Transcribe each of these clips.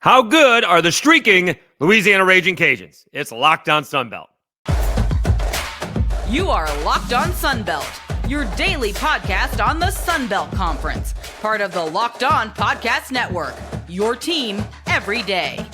How good are the streaking Louisiana Ragin Cajuns? It's Locked On Sunbelt. You are Locked On Sunbelt, your daily podcast on the Sunbelt Conference, part of the Locked On Podcast Network, your team every day.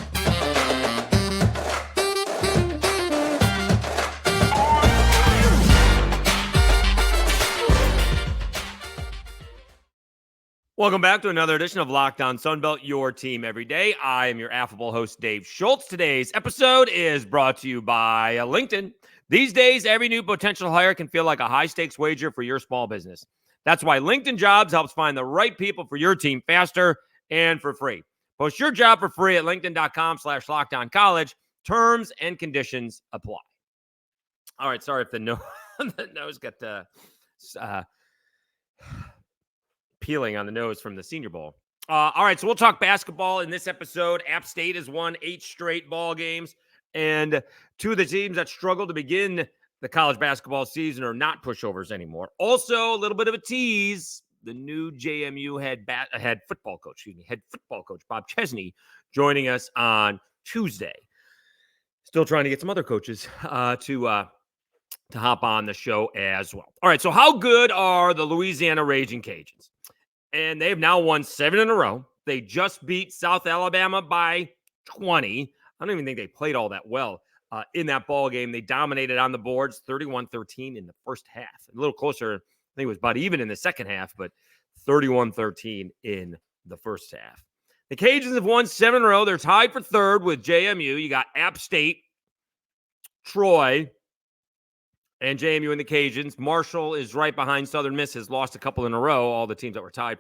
Welcome back to another edition of Locked On Sunbelt, your team every day. I am your affable host, Dave Schultz. Today's episode is brought to you by LinkedIn. These days, every new potential hire can feel like a high-stakes wager for your small business. That's why LinkedIn Jobs helps find the right people for your team faster and for free. Post your job for free at linkedin.com/lockedoncollege. Terms and conditions apply. All right, sorry if the nose got peeling on the nose from the Senior Bowl. All right, so we'll talk basketball in this episode. App State has won 8 straight ball games, and two of the teams that struggled to begin the college basketball season are not pushovers anymore. Also, a little bit of a tease. The new JMU head football coach Bob Chesney joining us on Tuesday. Still trying to get some other coaches to hop on the show as well. All right, so how good are the Louisiana Ragin Cajuns? And they've now won 7 in a row. They just beat South Alabama by 20. I don't even think they played all that well in that ball game. They dominated on the boards, 31-13 in the first half. A little closer, I think it was about even in the second half, but 31-13 in the first half. The Cajuns have won 7 in a row. They're tied for third with JMU. You got App State, Troy, and JMU and the Cajuns. Marshall is right behind Southern Miss, has lost a couple in a row, all the teams that were tied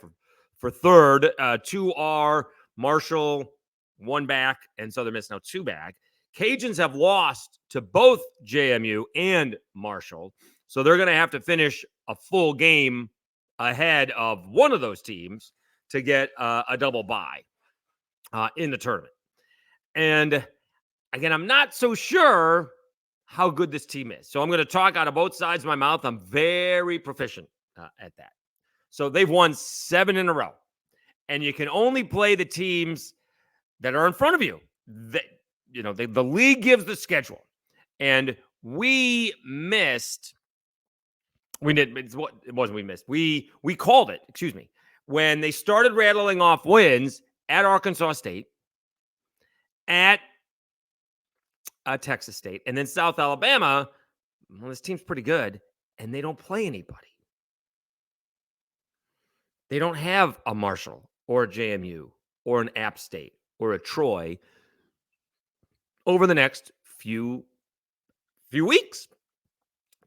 for third. 2 are Marshall, 1 back, and Southern Miss now 2 back. Cajuns have lost to both JMU and Marshall, so they're going to have to finish a full game ahead of one of those teams to get a double bye in the tournament. And again, I'm not so sure how good this team is. So I'm going to talk out of both sides of my mouth. I'm very proficient at that. So they've won 7 in a row. And you can only play the teams that are in front of you. The league gives the schedule. And we called it, when they started rattling off wins at Arkansas State, at Texas State, and then South Alabama. Well, this team's pretty good, and they don't play anybody. They don't have a Marshall or a JMU or an App State or a Troy over the next few weeks.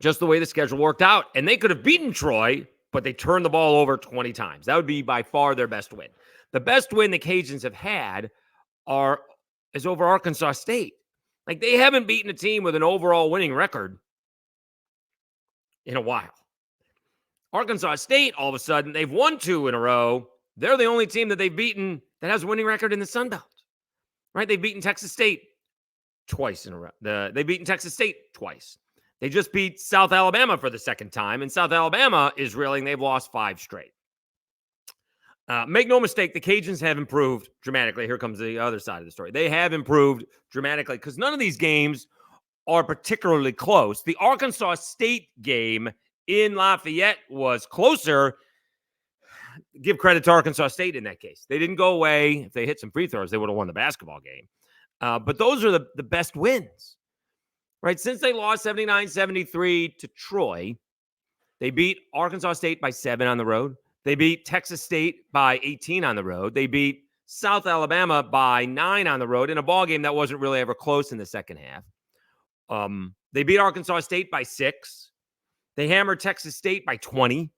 Just the way the schedule worked out. And they could have beaten Troy, but they turned the ball over 20 times. That would be by far their best win. The best win the Cajuns have had is over Arkansas State. Like, they haven't beaten a team with an overall winning record in a while. Arkansas State, all of a sudden, they've won 2 in a row. They're the only team that they've beaten that has a winning record in the Sun Belt. Right? They've beaten Texas State twice in a row. They've beaten Texas State twice. They just beat South Alabama for the second time, and South Alabama is reeling. They've lost 5 straight. Make no mistake, the Cajuns have improved dramatically. Here comes the other side of the story. They have improved dramatically because none of these games are particularly close. The Arkansas State game in Lafayette was closer. Give credit to Arkansas State in that case. They didn't go away. If they hit some free throws, they would have won the basketball game. But those are the best wins, right? Since they lost 79-73 to Troy, they beat Arkansas State by 7 on the road. They beat Texas State by 18 on the road. They beat South Alabama by 9 on the road in a ball game that wasn't really ever close in the second half. They beat Arkansas State by 6. They hammered Texas State by 20.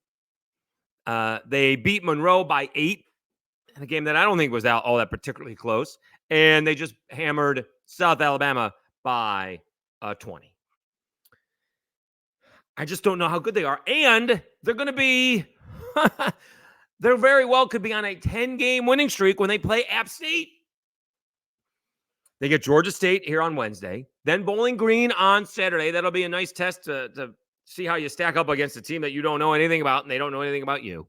They beat Monroe by 8 in a game that I don't think was all that particularly close. And they just hammered South Alabama by 20. I just don't know how good they are. And they're going to be... they very well could be on a 10-game winning streak when they play App State. They get Georgia State here on Wednesday, then Bowling Green on Saturday. That'll be a nice test to see how you stack up against a team that you don't know anything about and they don't know anything about you.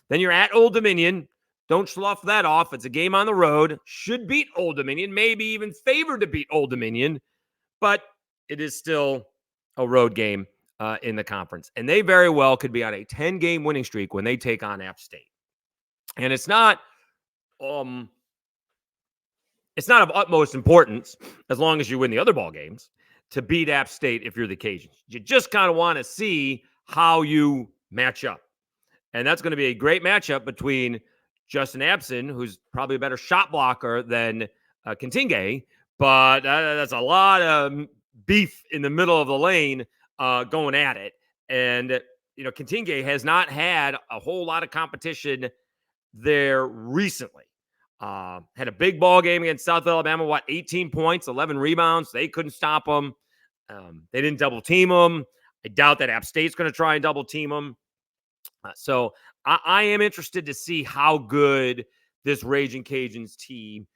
Then you're at Old Dominion, Don't slough that off. It's a game on the road. Should beat Old Dominion, maybe even favored to beat Old Dominion, but it is still a road game in the conference. And they very well could be on a 10-game winning streak when they take on App State. And it's not of utmost importance, as long as you win the other ball games, to beat App State if you're the Cajuns. You just kind of want to see how you match up. And that's going to be a great matchup between Justin Abson, who's probably a better shot blocker than Continge, but that's a lot of beef in the middle of the lane going at it. And, Continge has not had a whole lot of competition there recently. Had a big ball game against South Alabama, 18 points, 11 rebounds. They couldn't stop them. They didn't double team them. I doubt that App State's going to try and double team them. So I am interested to see how good this Ragin' Cajuns team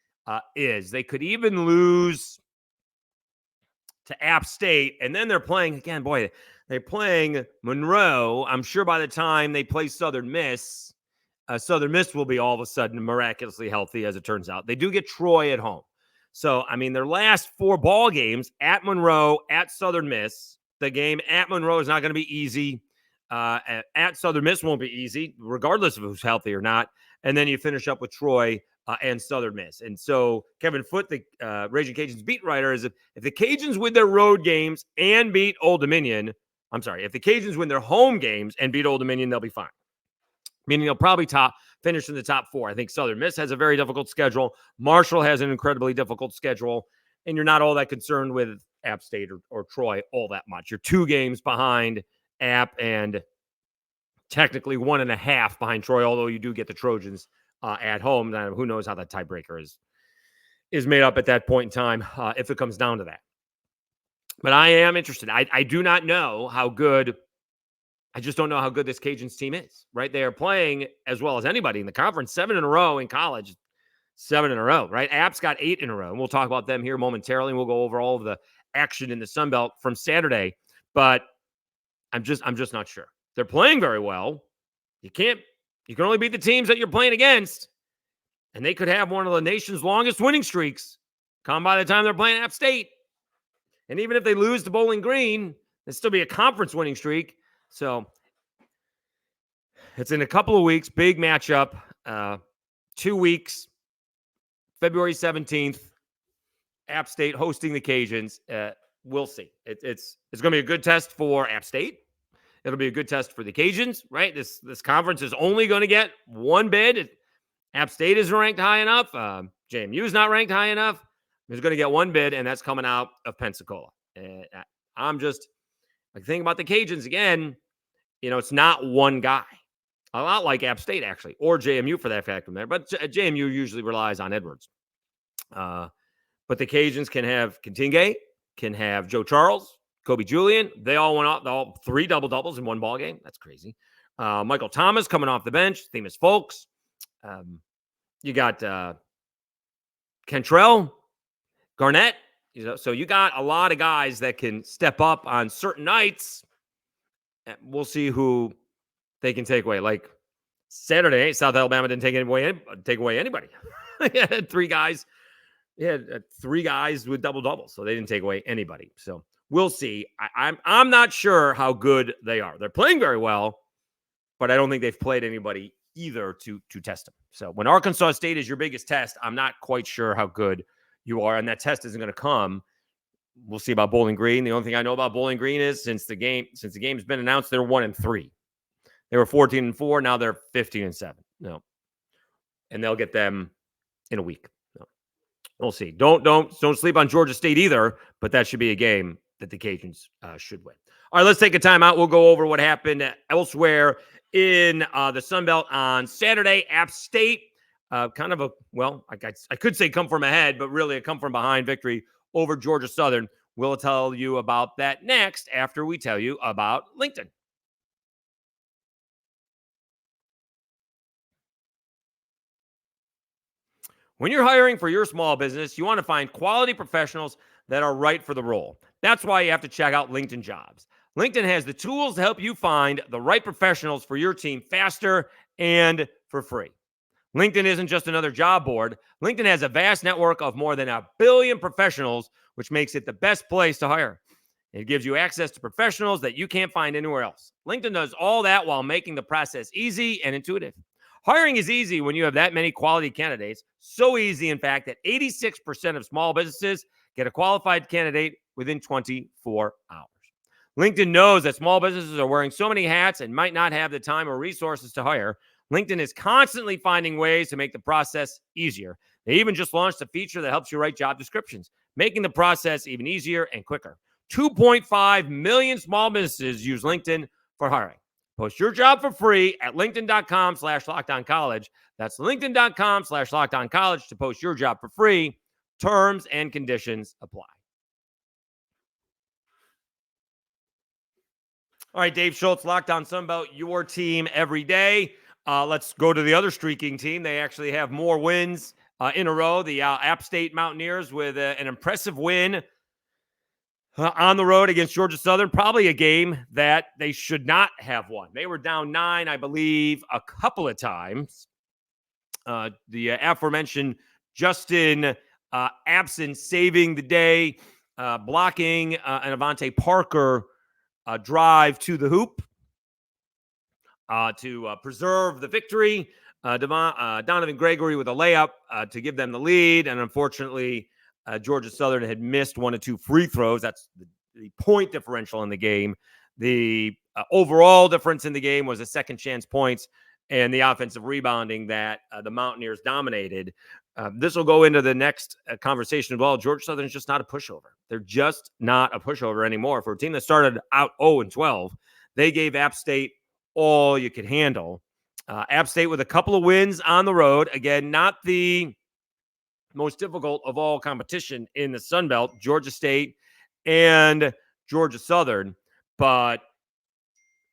is. They could even lose to App State, and then they're playing again. Boy, they're playing Monroe. I'm sure by the time they play Southern Miss, Southern Miss will be all of a sudden miraculously healthy, as it turns out. They do get Troy at home. So, their last 4 ball games at Monroe, at Southern Miss. The game at Monroe is not going to be easy. At Southern Miss won't be easy, regardless of who's healthy or not. And then you finish up with Troy and Southern Miss. And so Kevin Foote, the Ragin' Cajuns beat writer, is if the Cajuns win their road games and beat Old Dominion, if the Cajuns win their home games and beat Old Dominion, they'll be fine. Meaning they'll probably finish in the top 4. I think Southern Miss has a very difficult schedule. Marshall has an incredibly difficult schedule. And you're not all that concerned with App State or Troy all that much. You're 2 games behind App and technically 1.5 behind Troy, although you do get the Trojans at home. Now, who knows how that tiebreaker is made up at that point in time if it comes down to that. But I am interested. I do not know how good. I just don't know how good this Cajuns team is, right? They are playing as well as anybody in the conference. 7 in a row in college. 7 in a row, right? App's got 8 in a row. And we'll talk about them here momentarily. And we'll go over all of the action in the Sun Belt from Saturday. But I'm just not sure. They're playing very well. You can only beat the teams that you're playing against. And they could have one of the nation's longest winning streaks come by the time they're playing App State. And even if they lose to Bowling Green, it'll still be a conference winning streak. So it's in a couple of weeks, big matchup, 2 weeks, February 17th, App State hosting the Cajuns. We'll see. It's going to be a good test for App State. It'll be a good test for the Cajuns, right? This conference is only going to get one bid. App State isn't ranked high enough. JMU is not ranked high enough. It's going to get one bid, and that's coming out of Pensacola. I'm just thinking about the Cajuns again. It's not one guy. A lot like App State, actually, or JMU for that fact. But JMU usually relies on Edwards. But the Cajuns can have Continge, can have Joe Charles, Kobe Julian. They all went off, all 3 double-doubles in one ball game. That's crazy. Michael Thomas coming off the bench. Themis Folks. You got Kentrell, Garnett. So you got a lot of guys that can step up on certain nights. We'll see who they can take away. Like Saturday, South Alabama didn't take away anybody. They had 3 guys. Yeah, 3 guys with double-doubles, so they didn't take away anybody. So we'll see. I'm not sure how good they are. They're playing very well, but I don't think they've played anybody either to test them. So when Arkansas State is your biggest test, I'm not quite sure how good you are, and that test isn't going to come. We'll see about Bowling Green. The only thing I know about Bowling Green is since the game's been announced, they're 1-3. They were 14-4. Now they're 15-7. No, and they'll get them in a week. No. We'll see. Don't sleep on Georgia State either. But that should be a game that the Cajuns should win. All right, let's take a timeout. We'll go over what happened elsewhere in the Sun Belt on Saturday. App State, I could say come from ahead, but really a come from behind victory over Georgia Southern. We'll tell you about that next after we tell you about LinkedIn. When you're hiring for your small business, you want to find quality professionals that are right for the role. That's why you have to check out LinkedIn Jobs. LinkedIn has the tools to help you find the right professionals for your team faster and for free. LinkedIn isn't just another job board. LinkedIn has a vast network of more than 1 billion professionals, which makes it the best place to hire. It gives you access to professionals that you can't find anywhere else. LinkedIn does all that while making the process easy and intuitive. Hiring is easy when you have that many quality candidates. So easy, in fact, that 86% of small businesses get a qualified candidate within 24 hours. LinkedIn knows that small businesses are wearing so many hats and might not have the time or resources to hire. LinkedIn is constantly finding ways to make the process easier. They even just launched a feature that helps you write job descriptions, making the process even easier and quicker. 2.5 million small businesses use LinkedIn for hiring. Post your job for free at linkedin.com/lockedoncollege. That's linkedin.com/lockedoncollege to post your job for free. Terms and conditions apply. All right, Dave Schultz, Locked On Sunbelt, your team every day. Let's go to the other streaking team. They actually have more wins in a row. The App State Mountaineers with an impressive win on the road against Georgia Southern. Probably a game that they should not have won. They were down 9, I believe, a couple of times. The aforementioned Justin Abson saving the day, blocking an Avante Parker drive to the hoop to preserve the victory. Donovan Gregory with a layup to give them the lead. And unfortunately, Georgia Southern had missed 1 of 2 free throws. That's the point differential in the game. The overall difference in the game was the second chance points and the offensive rebounding that the Mountaineers dominated. This will go into the next conversation as well. Georgia Southern is just not a pushover. They're just not a pushover anymore. For a team that started out 0-12, they gave App State all you could handle. App State with a couple of wins on the road. Again, not the most difficult of all competition in the Sun Belt, Georgia State and Georgia Southern. But,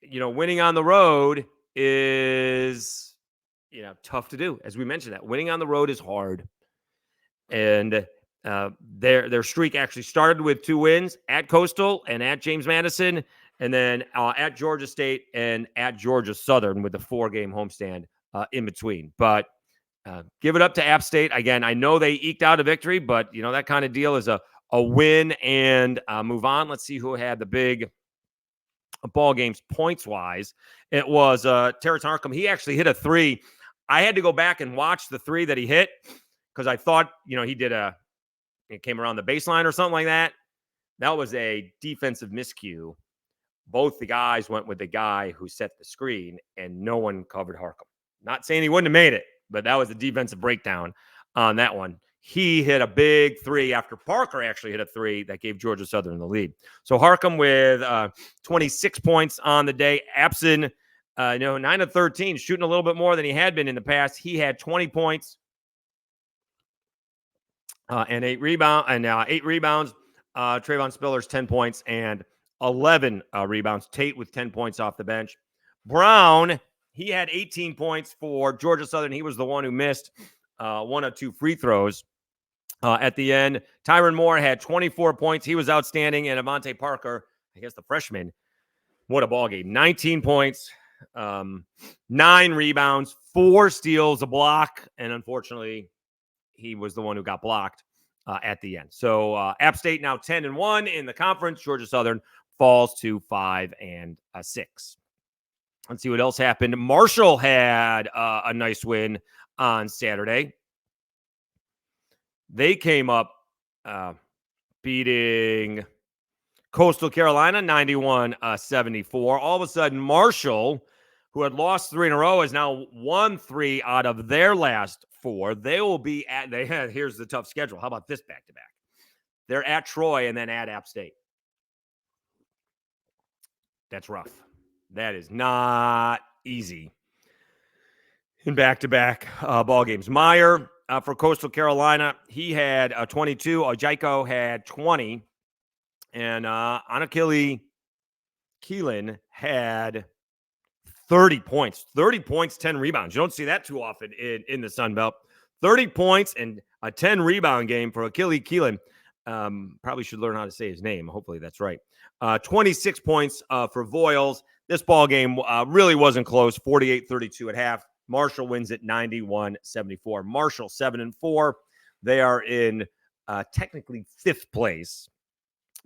winning on the road is, tough to do. As we mentioned, that winning on the road is hard. And their streak actually started with 2 wins at Coastal and at James Madison, and then at Georgia State and at Georgia Southern with the 4-game homestand in between. But give it up to App State. Again, I know they eked out a victory, but, that kind of deal is a win and move on. Let's see who had the big ball games points-wise. It was Terrence Harcum. He actually hit a 3. I had to go back and watch the 3 that he hit because I thought, he did it came around the baseline or something like that. That was a defensive miscue. Both the guys went with the guy who set the screen, and no one covered Harcum. Not saying he wouldn't have made it, but that was a defensive breakdown on that one. He hit a big 3 after Parker actually hit a 3 that gave Georgia Southern the lead. So Harcum with 26 points on the day. Abson, 9 of 13, shooting a little bit more than he had been in the past. He had 20 points and 8 rebounds. Trayvon Spiller's 10 points and 11 rebounds. Tate with 10 points off the bench. Brown, he had 18 points for Georgia Southern. He was the one who missed 1 of 2 free throws at the end. Tyron Moore had 24 points. He was outstanding. And Avante Parker, I guess the freshman, what a ball game. 19 points, 9 rebounds, 4 steals, a block. And unfortunately, he was the one who got blocked at the end. So App State now 10-1 in the conference. Georgia Southern falls to 5-6. Let's see what else happened. Marshall had a nice win on Saturday. They came up beating Coastal Carolina 91-74. All of a sudden, Marshall, who had lost 3 in a row, has now won 3 out of their last 4. They will be at, here's the tough schedule. How about this back-to-back? They're at Troy and then at App State. That's rough. That is not easy in back-to-back ball games. Meyer for Coastal Carolina, he had 22. Ojiko had 20. And Anakili Keelan had 30 points. 30 points, 10 rebounds. You don't see that too often in the Sun Belt. 30 points and a 10 rebound game for Achille Keelan. Probably should learn how to say his name. Hopefully that's right. 26 points for Voiles. This ball game really wasn't close. 48-32 at half. Marshall wins it 91-74. Marshall 7-4. They are in technically 5th place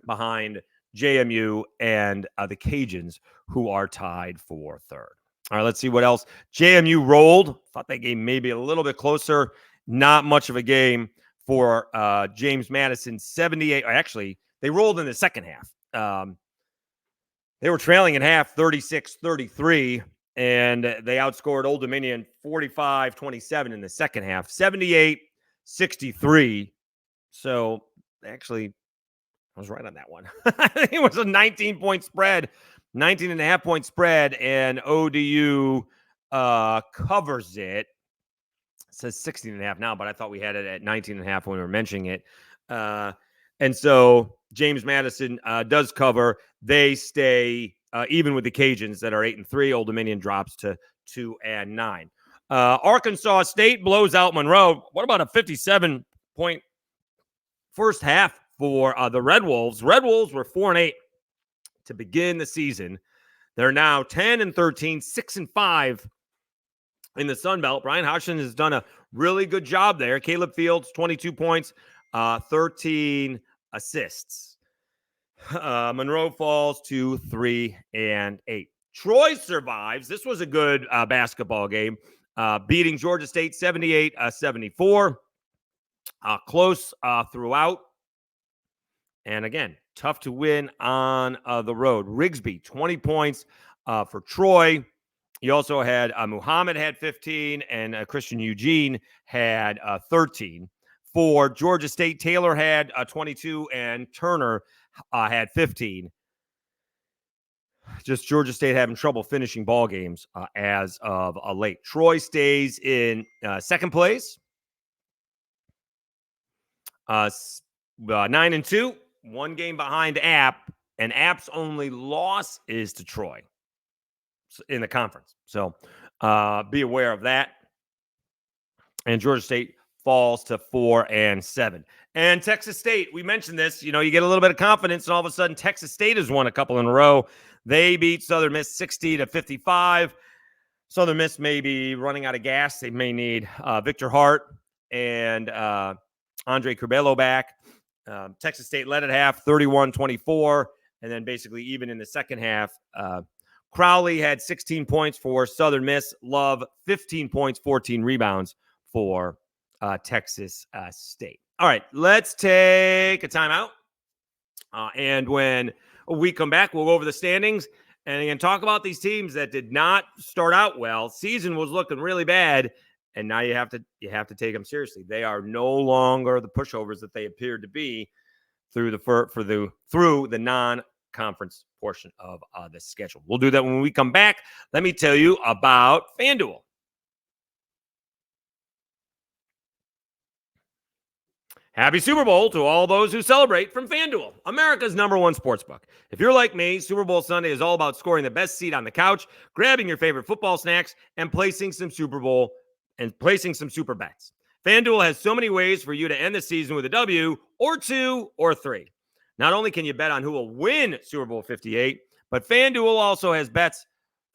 behind JMU and the Cajuns, who are tied for 3rd. All right, let's see what else. JMU rolled. Thought that game maybe a little bit closer. Not much of a game for James Madison. 78. Actually, they rolled in the second half. They were trailing in half 36-33, and they outscored Old Dominion 45-27 in the second half. 78-63. So actually, I was right on that one. I think it was a 19-point spread, 19.5-point spread, and ODU covers it. It says 16.5 now, but I thought we had it at 19.5 when we were mentioning it. And so James Madison does cover. They stay even with the Cajuns that are 8-3. Old Dominion drops to 2-9. Arkansas State blows out Monroe. What about a 57-point first half for the RedWolves? RedWolves were 4-8 to begin the season. They're now 10-13, 6-5 in the Sun Belt. Brian Hodgson has done a really good job there. Caleb Fields, 22 points, 13 assists. Monroe falls to 3-8. Troy survives. This was a good basketball game, beating Georgia State 78-74. Close throughout. And again, tough to win on the road. Rigsby, 20 points for Troy. You also had Muhammad had 15, and Christian Eugene had 13. For Georgia State, Taylor had 22, and Turner had 15. Just Georgia State having trouble finishing ball games as of late. Troy stays in second place, 9-2, one game behind App, and App's only loss is to Troy in the conference. So be aware of that. And Georgia State falls to 4-7. And Texas State, we mentioned this, you get a little bit of confidence, and all of a sudden Texas State has won a couple in a row. They beat Southern Miss 60-55. Southern Miss may be running out of gas. They may need Victor Hart and Andre Curbelo back. Texas State led at half 31-24, and then basically even in the second half, Crowley had 16 points for Southern Miss. Love, 15 points, 14 rebounds for Texas State. All right, let's take a timeout. And when we come back, we'll go over the standings and again talk about these teams that did not start out well. Season was looking really bad, and now you have to take them seriously. They are no longer the pushovers that they appeared to be through the non-conference portion of the schedule. We'll do that when we come back. Let me tell you about FanDuel. Happy Super Bowl to all those who celebrate from FanDuel, America's #1 sportsbook. If you're like me, Super Bowl Sunday is all about scoring the best seat on the couch, grabbing your favorite football snacks, and placing some super bets. FanDuel has so many ways for you to end the season with a W or 2 or 3. Not only can you bet on who will win Super Bowl 58, but FanDuel also has bets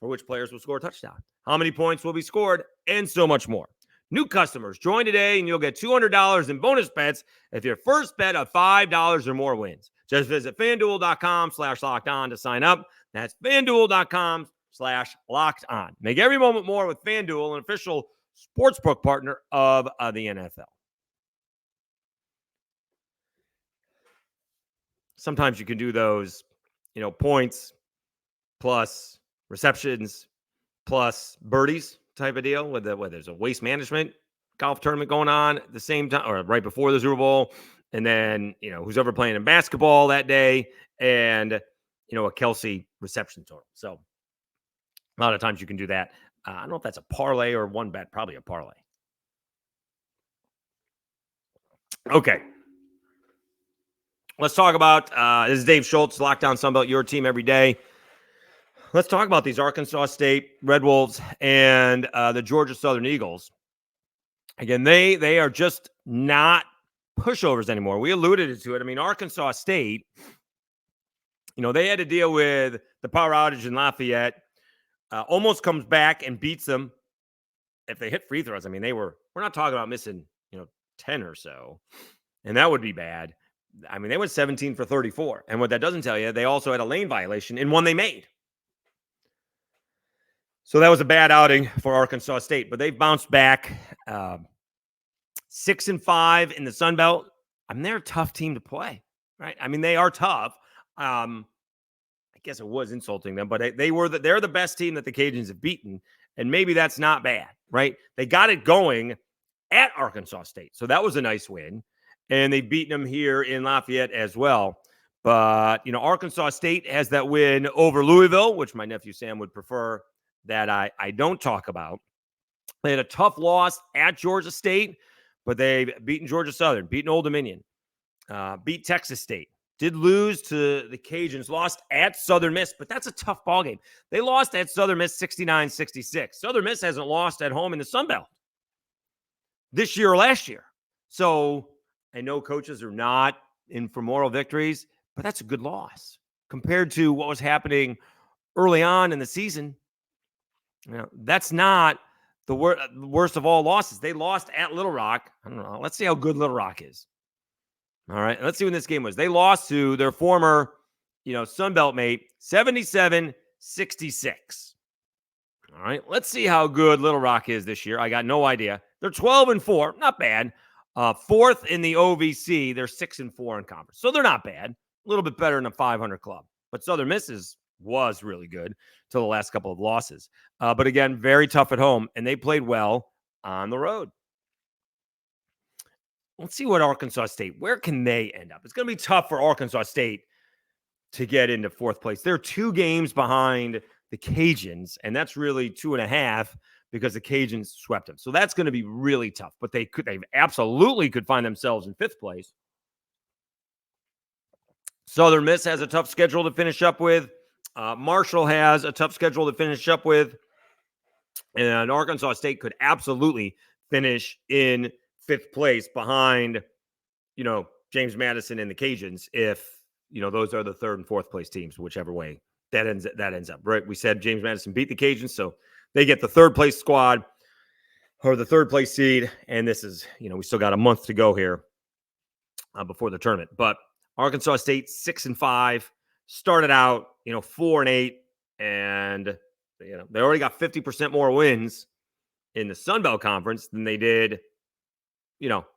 for which players will score a touchdown, how many points will be scored, and so much more. New customers, join today and you'll get $200 in bonus bets if your first bet of $5 or more wins. Just visit FanDuel.com/lockedon to sign up. That's FanDuel.com/lockedon. Make every moment more with FanDuel, an official sportsbook partner of the NFL. Sometimes you can do those, points plus receptions plus birdies type of deal where there's a waste management golf tournament going on at the same time or right before the Super Bowl. And then, who's ever playing in basketball that day and, a Kelsey reception total. So a lot of times you can do that. I don't know if that's a parlay or one bet, probably a parlay. Okay. Let's talk about, this is Dave Schultz, Lockdown Sunbelt, your team every day. Let's talk about these Arkansas State RedWolves and the Georgia Southern Eagles. Again, they are just not pushovers anymore. We alluded to it. I mean, Arkansas State, they had to deal with the power outage in Lafayette, almost comes back and beats them if they hit free throws, I mean, we're not talking about missing, 10 or so, and that would be bad. I mean, they went 17 for 34. And what that doesn't tell you, they also had a lane violation in one they made. So that was a bad outing for Arkansas State, but they've bounced back 6-5 in the Sun Belt. I mean, they're a tough team to play, right? I mean, they are tough. I guess it was insulting them, but they're the best team that the Cajuns have beaten, and maybe that's not bad, right? They got it going at Arkansas State, so that was a nice win, and they've beaten them here in Lafayette as well. But, Arkansas State has that win over Louisville, which my nephew Sam would prefer that I don't talk about. They had a tough loss at Georgia State, but they've beaten Georgia Southern, beaten Old Dominion, beat Texas State. Did lose to the Cajuns, lost at Southern Miss, but that's a tough ballgame. They lost at Southern Miss 69-66. Southern Miss hasn't lost at home in the Sun Belt this year or last year. So I know coaches are not in for moral victories, but that's a good loss compared to what was happening early on in the season. That's not the worst of all losses. They lost at Little Rock. I don't know. Let's see how good Little Rock is. All right, let's see when this game was. They lost to their former, Sun Belt mate, 77-66. All right, let's see how good Little Rock is this year. I got no idea. They're 12-4, not bad. Fourth in the OVC. They're 6-4 in conference, so they're not bad. A little bit better than a 500 club. But Southern Miss was really good till the last couple of losses. But again, very tough at home, and they played well on the road. Let's see what Arkansas State, where can they end up? It's going to be tough for Arkansas State to get into fourth place. They're 2 games behind the Cajuns, and that's really 2.5 because the Cajuns swept them. So that's going to be really tough, but they absolutely could find themselves in 5th place. Southern Miss has a tough schedule to finish up with. Marshall has a tough schedule to finish up with. And Arkansas State could absolutely finish in 5th place behind, James Madison and the Cajuns if, those are the 3rd and 4th place teams, whichever way that ends up, right? We said James Madison beat the Cajuns, so they get the 3rd place squad or the 3rd place seed. And this is, we still got a month to go here before the tournament. But Arkansas State 6-5, started out, 4-8, and they already got 50% more wins in the Sun Belt Conference than they did,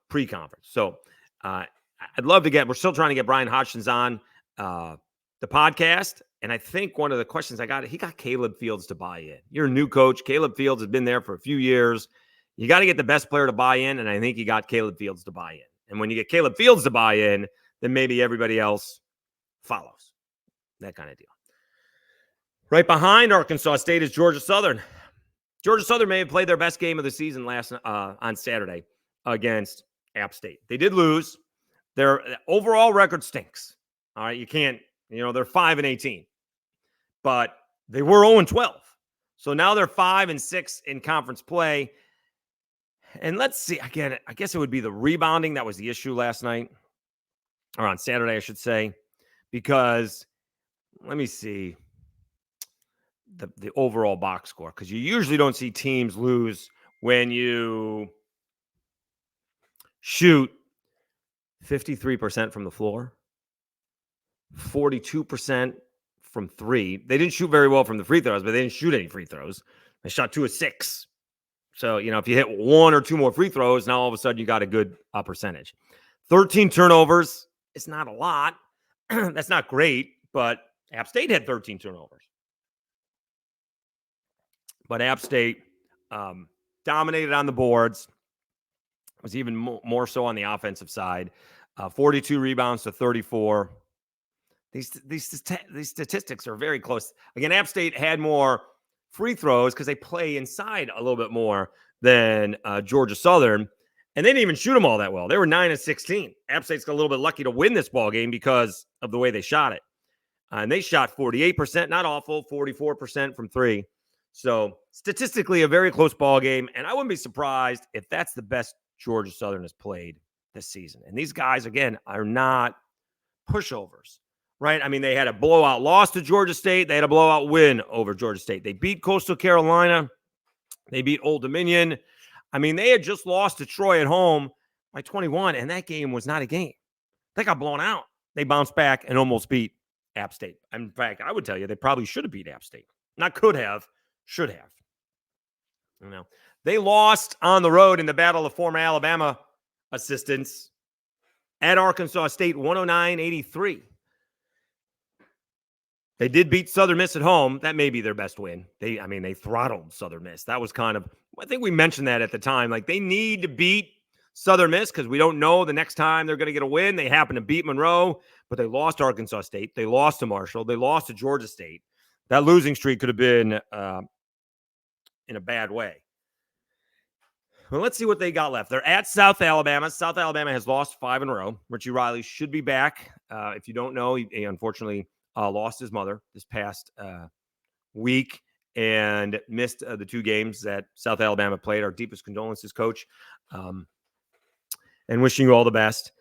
pre-conference. So I'd love to we're still trying to get Brian Hodgins on the podcast. And I think one of the questions he got Caleb Fields to buy in. You're a new coach. Caleb Fields has been there for a few years. You got to get the best player to buy in. And I think you got Caleb Fields to buy in. And when you get Caleb Fields to buy in, then maybe everybody else follows. That kind of deal. Right behind Arkansas State is Georgia Southern. Georgia Southern may have played their best game of the season on Saturday against App State. They did lose. Their overall record stinks. All right, you can't, they're 5-18. But they were 0-12. So now they're 5-6 in conference play. And let's see, again, I guess it would be the rebounding that was the issue last night. Or on Saturday, I should say. Because, let me see the overall box score. Because you usually don't see teams lose when you shoot 53% from the floor, 42% from 3. They didn't shoot very well from the free throws, but they didn't shoot any free throws. They shot 2 of 6. So, if you hit 1 or 2 more free throws, now all of a sudden you got a good percentage. 13 turnovers. It's not a lot. That's not great, but App State had 13 turnovers. But App State dominated on the boards. It was even more so on the offensive side. 42 rebounds to 34. These statistics are very close. Again, App State had more free throws because they play inside a little bit more than Georgia Southern. And they didn't even shoot them all that well. They were 9-16. App State's got a little bit lucky to win this ball game because of the way they shot it. And they shot 48%, not awful, 44% from 3. So statistically, a very close ball game. And I wouldn't be surprised if that's the best Georgia Southern has played this season. And these guys, again, are not pushovers, right? I mean, they had a blowout loss to Georgia State. They had a blowout win over Georgia State. They beat Coastal Carolina They beat Old Dominion. I mean, they had just lost to Troy at home by 21, and that game was not a game. They got blown out. They bounced back and almost beat App State. In fact, I would tell you they probably should have beat App State. Not could have, should have. You know, they lost on the road in the battle of former Alabama assistants at Arkansas State 109-83. They did beat Southern Miss at home. That may be their best win. They throttled Southern Miss. That was kind of, I think we mentioned that at the time. Like, they need to beat Southern Miss because we don't know the next time they're going to get a win. They happen to beat Monroe, but they lost to Arkansas State. They lost to Marshall. They lost to Georgia State. That losing streak could have been in a bad way. Well, let's see what they got left. They're at South Alabama. South Alabama has lost 5 in a row. Richie Riley should be back. If you don't know, he unfortunately lost his mother this past week and missed the 2 games that South Alabama played. Our deepest condolences, Coach, and wishing you all the best.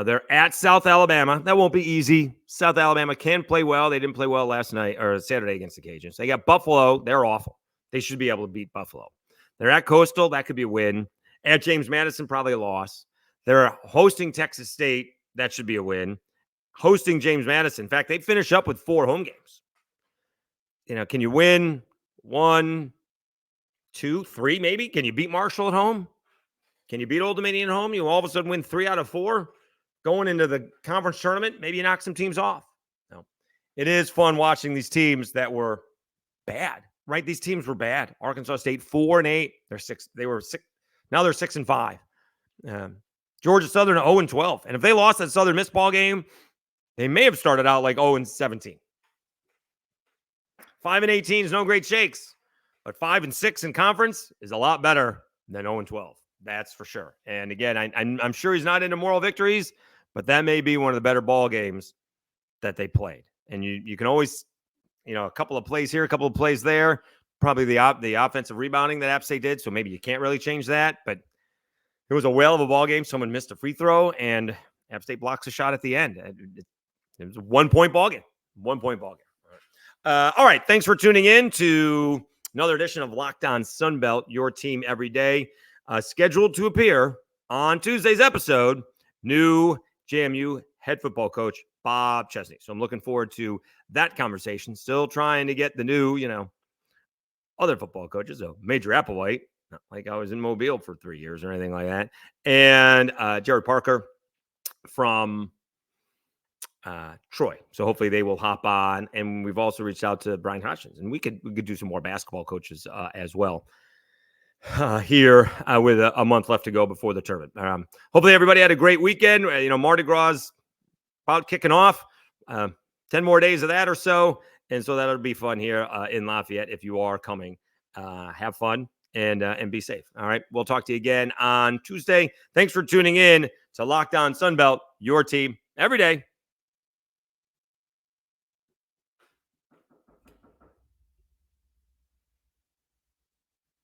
They're at South Alabama. That won't be easy. South Alabama can play well. They didn't play well last night or Saturday against the Cajuns. They got Buffalo. They're awful. They should be able to beat Buffalo. They're at Coastal. That could be a win. At James Madison, probably a loss. They're hosting Texas State. That should be a win. Hosting James Madison. In fact, they finish up with 4 home games. You know, can you win 1, 2, 3 maybe? Can you beat Marshall at home? Can you beat Old Dominion at home? You all of a sudden win 3 out of 4 going into the conference tournament. Maybe you knock some teams off. No. It is fun watching these teams that were bad, right? These teams were bad. Arkansas State 4-8. They were 6. Now they're 6-5. Georgia Southern 0-12. And if they lost that Southern Miss ball game, they may have started out like 0-17. 5-18 is no great shakes, but 5-6 in conference is a lot better than 0-12. That's for sure. And again, I'm sure he's not into moral victories, but that may be one of the better ball games that they played. And you can always, a couple of plays here, a couple of plays there, probably the offensive rebounding that App State did. So maybe you can't really change that, but it was a whale of a ball game. Someone missed a free throw and App State blocks a shot at the end. It was a 1-point ball game. 1-point ball game. All right. Thanks for tuning in to another edition of Locked On Sunbelt, your team every day. Scheduled to appear on Tuesday's episode, new JMU head football coach, Bob Chesney. So I'm looking forward to that conversation. Still trying to get the new, other football coaches. So Major Applewhite, not like I was in Mobile for 3 years or anything like that. And Jared Parker from Troy. So hopefully they will hop on. And we've also reached out to Brian Hodgins, and we could do some more basketball coaches as well here with a month left to go before the tournament. Hopefully everybody had a great weekend. Mardi Gras about kicking off. 10 more days of that or so. And so that'll be fun here in Lafayette if you are coming. Have fun and be safe. All right. We'll talk to you again on Tuesday. Thanks for tuning in to Locked On Sunbelt, your team every day.